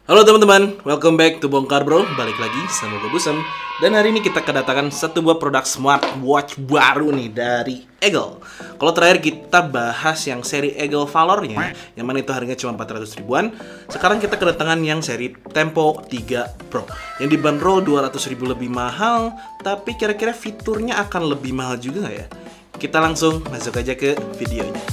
Halo teman-teman, welcome back to Bongkar Bro. Balik lagi sama gue Busem. Dan hari ini kita kedatangan satu buah produk smartwatch baru nih dari Eagle. Kalau terakhir kita bahas yang seri Eagle Valornya, yang mana itu harganya cuma 400 ribuan. Sekarang kita kedatangan yang seri Tempo 3 Pro, yang dibanderol 200 ribu lebih mahal. Tapi kira-kira fiturnya akan lebih mahal juga nggak ya? Kita langsung masuk aja ke videonya.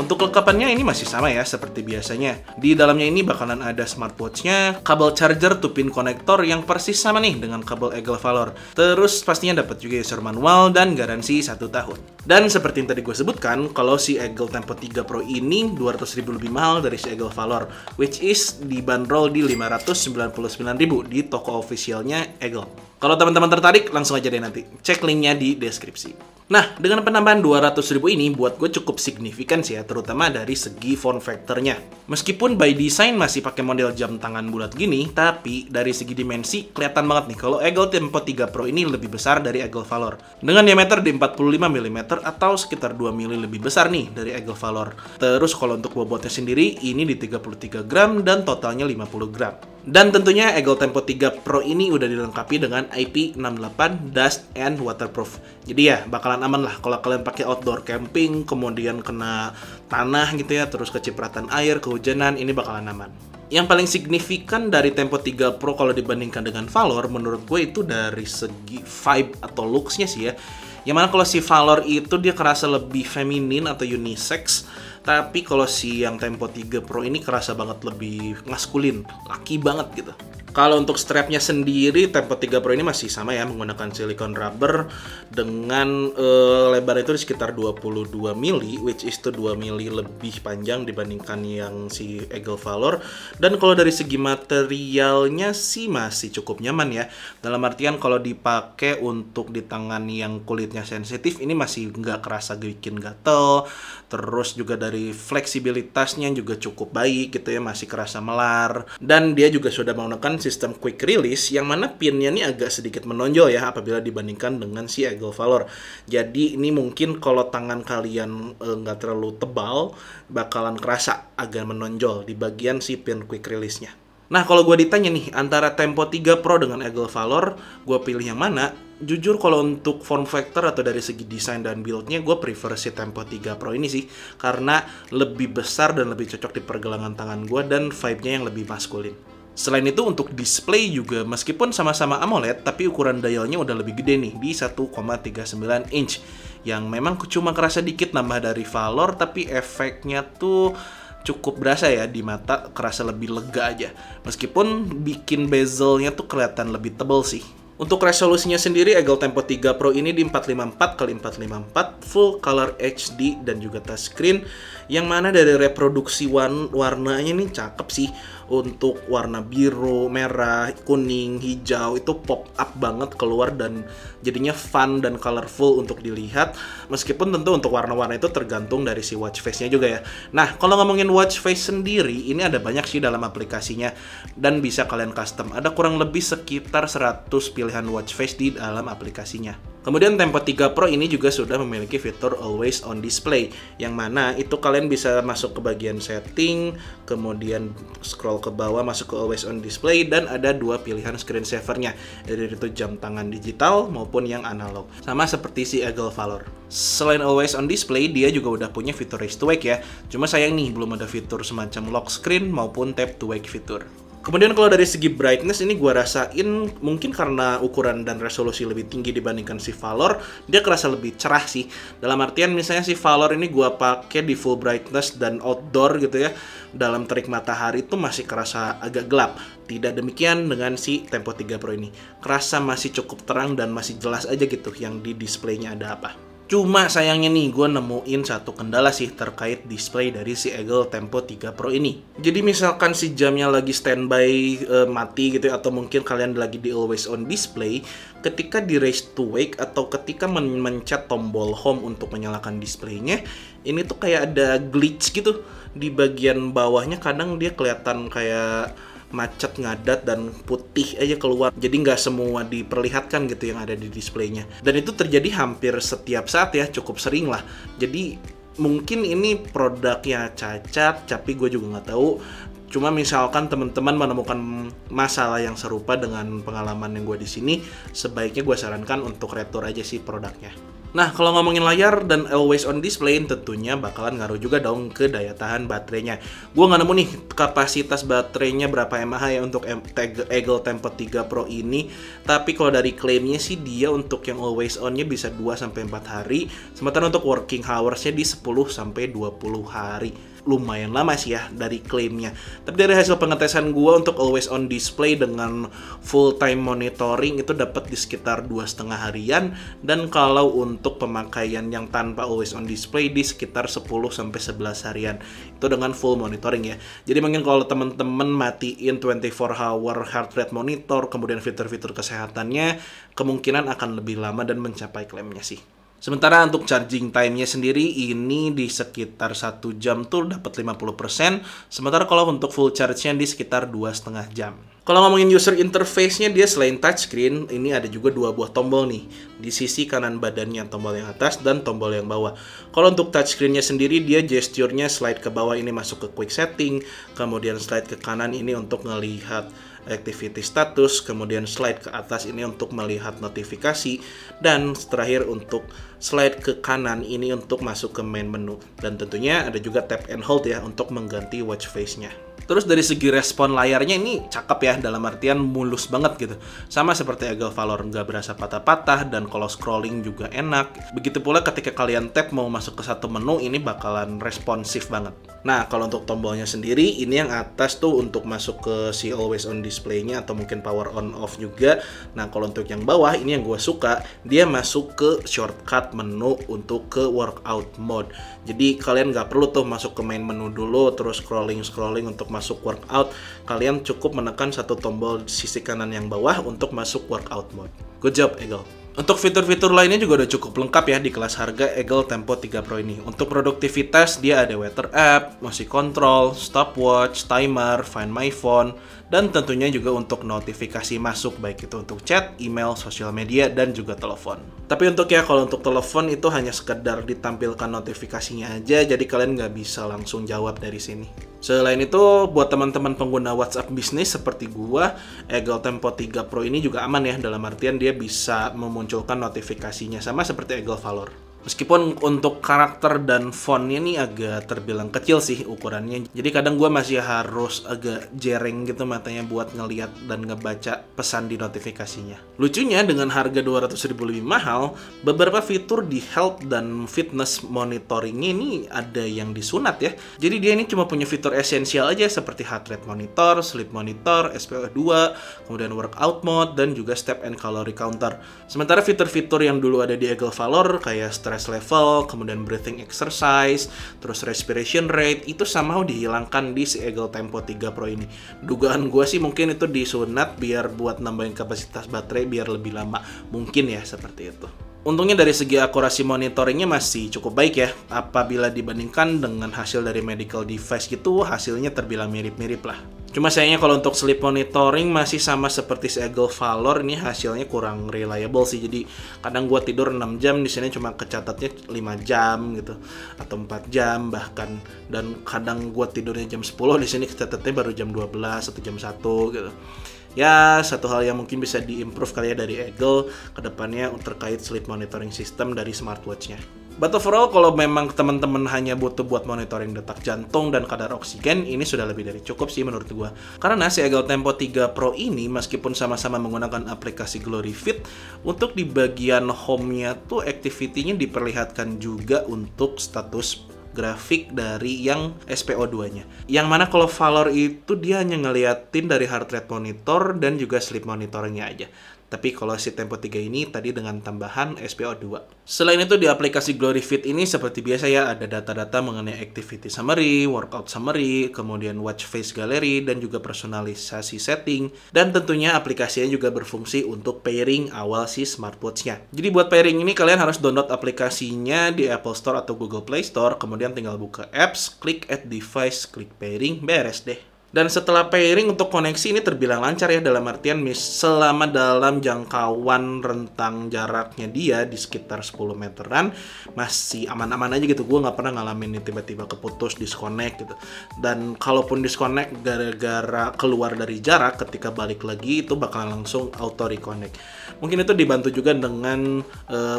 Untuk kelengkapannya ini masih sama ya, seperti biasanya. Di dalamnya ini bakalan ada smartwatch-nya, kabel charger, 2-pin konektor yang persis sama nih dengan kabel Eagle Valor. Terus pastinya dapat juga user manual dan garansi 1 tahun. Dan seperti yang tadi gue sebutkan, kalau si Eagle Tempo 3 Pro ini 200 ribu lebih mahal dari si Eagle Valor, which is dibanderol di 599 ribu di toko officialnya Eagle. Kalau teman-teman tertarik, langsung aja deh nanti cek linknya di deskripsi. Nah, dengan penambahan 200 ribu ini buat gue cukup signifikan sih ya, terutama dari segi form factor-nya. Meskipun by design masih pakai model jam tangan bulat gini, tapi dari segi dimensi kelihatan banget nih kalau Eagle Tempo 3 Pro ini lebih besar dari Eagle Valor. Dengan diameter di 45 mm atau sekitar 2 mm lebih besar nih dari Eagle Valor. Terus kalau untuk bobotnya sendiri, ini di 33 gram dan totalnya 50 gram. Dan tentunya Eagle Tempo 3 Pro ini udah dilengkapi dengan IP68 Dust and Waterproof. Jadi ya bakalan aman lah kalau kalian pakai outdoor camping, kemudian kena tanah gitu ya, terus kecipratan air, kehujanan, ini bakalan aman. Yang paling signifikan dari Tempo 3 Pro kalau dibandingkan dengan Valor, menurut gue itu dari segi vibe atau looks-nya sih ya. Yang mana kalau si Valor itu dia kerasa lebih feminin atau unisex, tapi kalau si yang Tempo 3 Pro ini kerasa banget lebih maskulin, laki banget gitu. Kalau untuk strapnya sendiri, Tempo 3 Pro ini masih sama ya, menggunakan silikon rubber dengan lebar itu di sekitar 22 mili, which is to 2 mili lebih panjang dibandingkan yang si Eagle Valor. Dan kalau dari segi materialnya sih masih cukup nyaman ya. Dalam artian kalau dipakai untuk di tangan yang kulitnya sensitif, ini masih nggak kerasa bikin gatel. Terus juga dari fleksibilitasnya juga cukup baik gitu ya, masih kerasa melar. Dan dia juga sudah menggunakan sistem quick release yang mana pinnya ini agak sedikit menonjol ya apabila dibandingkan dengan si Eagle Valor. Jadi ini mungkin kalau tangan kalian nggak terlalu tebal bakalan kerasa agak menonjol di bagian si pin quick release-nya. Nah kalau gue ditanya nih antara Tempo 3 Pro dengan Eagle Valor, gue pilih yang mana? Jujur kalau untuk form factor atau dari segi desain dan build-nya, gue prefer si Tempo 3 Pro ini sih, karena lebih besar dan lebih cocok di pergelangan tangan gue dan vibe-nya yang lebih maskulin. Selain itu untuk display juga meskipun sama-sama AMOLED, tapi ukuran dialnya udah lebih gede nih di 1,39 inch, yang memang cuma kerasa dikit nambah dari Valor, tapi efeknya tuh cukup berasa ya di mata, kerasa lebih lega aja. Meskipun bikin bezelnya tuh kelihatan lebih tebal sih. Untuk resolusinya sendiri, Eagle Tempo 3 Pro ini di 454x454 full color HD dan juga touchscreen, yang mana dari reproduksi warnanya nih cakep sih. Untuk warna biru, merah, kuning, hijau itu pop up banget keluar dan jadinya fun dan colorful untuk dilihat. Meskipun tentu untuk warna-warna itu tergantung dari si watch face-nya juga ya. Nah, kalau ngomongin watch face sendiri, ini ada banyak sih dalam aplikasinya dan bisa kalian custom. Ada kurang lebih sekitar 100 pilihan watch face di dalam aplikasinya. Kemudian Tempo 3 Pro ini juga sudah memiliki fitur Always On Display, yang mana itu kalian bisa masuk ke bagian setting, kemudian scroll ke bawah masuk ke Always On Display, dan ada 2 pilihan screensaver-nya, dari itu jam tangan digital maupun yang analog, sama seperti si Eagle Valor. Selain Always On Display, dia juga udah punya fitur Raise to Wake ya, cuma sayang nih belum ada fitur semacam lock screen maupun tap to wake fitur. Kemudian kalau dari segi brightness ini gue rasain mungkin karena ukuran dan resolusi lebih tinggi dibandingkan si Valor, dia kerasa lebih cerah sih. Dalam artian misalnya si Valor ini gue pakai di full brightness dan outdoor gitu ya, dalam terik matahari itu masih kerasa agak gelap. Tidak demikian dengan si Tempo 3 Pro ini. Kerasa masih cukup terang dan masih jelas aja gitu yang di displaynya ada apa. Cuma sayangnya nih, gue nemuin satu kendala sih terkait display dari si Eagle Tempo 3 Pro ini. Jadi misalkan si jamnya lagi standby mati gitu ya, atau mungkin kalian lagi di always on display, ketika di raise to wake atau ketika mencet tombol home untuk menyalakan displaynya, ini tuh kayak ada glitch gitu. Di bagian bawahnya kadang dia kelihatan kayak macet, ngadat, dan putih aja keluar. Jadi nggak semua diperlihatkan gitu yang ada di displaynya. Dan itu terjadi hampir setiap saat ya, cukup sering lah. Jadi mungkin ini produknya cacat, tapi gue juga nggak tahu. Cuma misalkan teman-teman menemukan masalah yang serupa dengan pengalaman yang gue di sini, sebaiknya gue sarankan untuk retur aja sih produknya. Nah, kalau ngomongin layar dan always on display, tentunya bakalan ngaruh juga dong ke daya tahan baterainya. Gue nggak nemu nih kapasitas baterainya berapa mAh ya untuk Eagle Tempo 3 Pro ini. Tapi kalau dari klaimnya sih dia untuk yang always on-nya bisa 2-4 hari. Sementara untuk working hours-nya di 10-20 hari. Lumayan lama sih ya dari klaimnya. Tapi dari hasil pengetesan gue untuk always on display dengan full time monitoring itu dapat di sekitar 2,5 harian, dan kalau untuk pemakaian yang tanpa always on display di sekitar 10-11 harian. Itu dengan full monitoring ya. Jadi mungkin kalau teman-teman matiin 24 hour heart rate monitor, kemudian fitur-fitur kesehatannya, kemungkinan akan lebih lama dan mencapai klaimnya sih. Sementara untuk charging time-nya sendiri ini di sekitar 1 jam tuh dapat 50%, sementara kalau untuk full charge-nya di sekitar 2,5 jam. Kalau ngomongin user interface-nya, dia selain touchscreen, ini ada juga 2 buah tombol nih. Di sisi kanan badannya, tombol yang atas dan tombol yang bawah. Kalau untuk touchscreen-nya sendiri, dia gesturnya slide ke bawah ini masuk ke quick setting, kemudian slide ke kanan ini untuk ngelihat activity status, kemudian slide ke atas ini untuk melihat notifikasi, dan terakhir untuk slide ke kanan ini untuk masuk ke main menu. Dan tentunya ada juga tap and hold ya untuk mengganti watch face-nya. Terus dari segi respon layarnya ini cakep ya, dalam artian mulus banget gitu. Sama seperti Eagle Valor, nggak berasa patah-patah, dan kalau scrolling juga enak. Begitu pula ketika kalian tap mau masuk ke satu menu, ini bakalan responsif banget. Nah, kalau untuk tombolnya sendiri, ini yang atas tuh untuk masuk ke si always on display-nya atau mungkin power on off juga. Nah, kalau untuk yang bawah, ini yang gue suka, dia masuk ke shortcut menu untuk ke workout mode. Jadi kalian nggak perlu tuh masuk ke main menu dulu, terus scrolling untuk masuk workout. Kalian cukup menekan satu tombol di sisi kanan yang bawah untuk masuk workout mode. Good job, Eagle. Untuk fitur-fitur lainnya juga udah cukup lengkap ya di kelas harga Eagle Tempo 3 Pro ini. Untuk produktivitas, dia ada weather app, motion control, stopwatch, timer, find my phone, dan tentunya juga untuk notifikasi masuk, baik itu untuk chat, email, sosial media, dan juga telepon. Tapi kalau untuk telepon itu hanya sekedar ditampilkan notifikasinya aja, jadi kalian nggak bisa langsung jawab dari sini. Selain itu, buat teman-teman pengguna WhatsApp bisnis seperti gua, Eagle Tempo 3 Pro ini juga aman ya, dalam artian dia bisa memunculkan notifikasinya sama seperti Eagle Valor. Meskipun untuk karakter dan fontnya nih agak terbilang kecil sih ukurannya. Jadi kadang gue masih harus agak jereng gitu matanya buat ngeliat dan ngebaca pesan di notifikasinya. Lucunya dengan harga 200.000 lebih mahal, beberapa fitur di health dan fitness monitoringnya ini ada yang disunat ya. Jadi dia ini cuma punya fitur esensial aja seperti heart rate monitor, sleep monitor, SpO2, kemudian workout mode, dan juga step and calorie counter. Sementara fitur-fitur yang dulu ada di Eagle Valor kayak stress level, kemudian breathing exercise, terus respiration rate, itu somehow dihilangkan di si Eagle Tempo 3 Pro ini. Dugaan gue sih mungkin itu disunat biar buat nambahin kapasitas baterai biar lebih lama. Mungkin ya seperti itu. Untungnya dari segi akurasi monitoringnya masih cukup baik ya. Apabila dibandingkan dengan hasil dari medical device gitu, hasilnya terbilang mirip-mirip lah. Cuma sayangnya kalau untuk sleep monitoring masih sama seperti si Eagle Valor, ini hasilnya kurang reliable sih. Jadi kadang gua tidur 6 jam, di sini cuma kecatatnya 5 jam gitu atau 4 jam bahkan, dan kadang gua tidurnya jam 10, di sini kecatatnya baru jam 12 atau jam 1 gitu. Ya, satu hal yang mungkin bisa diimprove kali ya dari Eagle ke depannya terkait sleep monitoring system dari smartwatch-nya. But overall, kalau memang teman-teman hanya butuh buat monitoring detak jantung dan kadar oksigen, ini sudah lebih dari cukup sih menurut gua. Karena si Eagle Tempo 3 Pro ini, meskipun sama-sama menggunakan aplikasi Glory Fit, untuk di bagian home-nya tuh activity-nya diperlihatkan juga untuk status grafik dari yang SpO2-nya. Yang mana kalau Valor itu dia hanya ngeliatin dari heart rate monitor dan juga sleep monitornya aja. Tapi kalau si Tempo 3 ini tadi dengan tambahan SpO2. Selain itu di aplikasi Glory Fit ini seperti biasa ya, ada data-data mengenai activity summary, workout summary, kemudian watch face gallery, dan juga personalisasi setting. Dan tentunya aplikasinya juga berfungsi untuk pairing awal si smartwatch-nya. Jadi buat pairing ini kalian harus download aplikasinya di Apple Store atau Google Play Store, kemudian tinggal buka apps, klik add device, klik pairing, beres deh. Dan setelah pairing untuk koneksi ini terbilang lancar ya, dalam artian selama dalam jangkauan rentang jaraknya dia di sekitar 10 meteran masih aman-aman aja gitu. Gue nggak pernah ngalamin nih tiba-tiba keputus, disconnect gitu. Dan kalaupun disconnect gara-gara keluar dari jarak, ketika balik lagi itu bakalan langsung auto reconnect. Mungkin itu dibantu juga dengan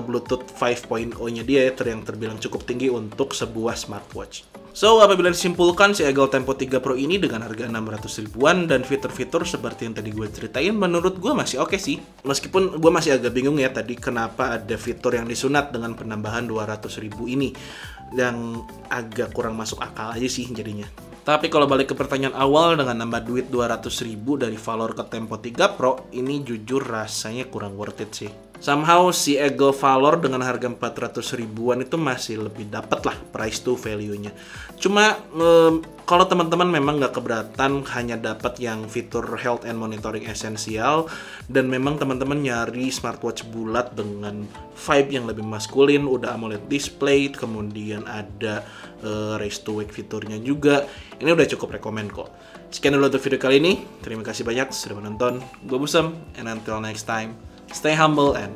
Bluetooth 5.0-nya dia ya, yang terbilang cukup tinggi untuk sebuah smartwatch. So, apabila disimpulkan, si Eagle Tempo 3 Pro ini dengan harga 600 ribuan dan fitur-fitur seperti yang tadi gue ceritain, menurut gue masih oke sih. Meskipun gue masih agak bingung ya tadi kenapa ada fitur yang disunat dengan penambahan 200 ribu ini. Yang agak kurang masuk akal aja sih jadinya. Tapi kalau balik ke pertanyaan awal, dengan nambah duit 200 ribu dari Valor ke Tempo 3 Pro, ini jujur rasanya kurang worth it sih. Somehow si Eagle Valor dengan harga 400 ribuan itu masih lebih dapat lah price to value-nya. Cuma kalau teman-teman memang nggak keberatan hanya dapat yang fitur health and monitoring esensial, dan memang teman-teman nyari smartwatch bulat dengan vibe yang lebih maskulin, udah AMOLED display, kemudian ada raise to wake fiturnya juga, ini udah cukup rekomen kok. Sekian dulu untuk video kali ini. Terima kasih banyak sudah menonton. Gue Busem, and until next time, stay humble and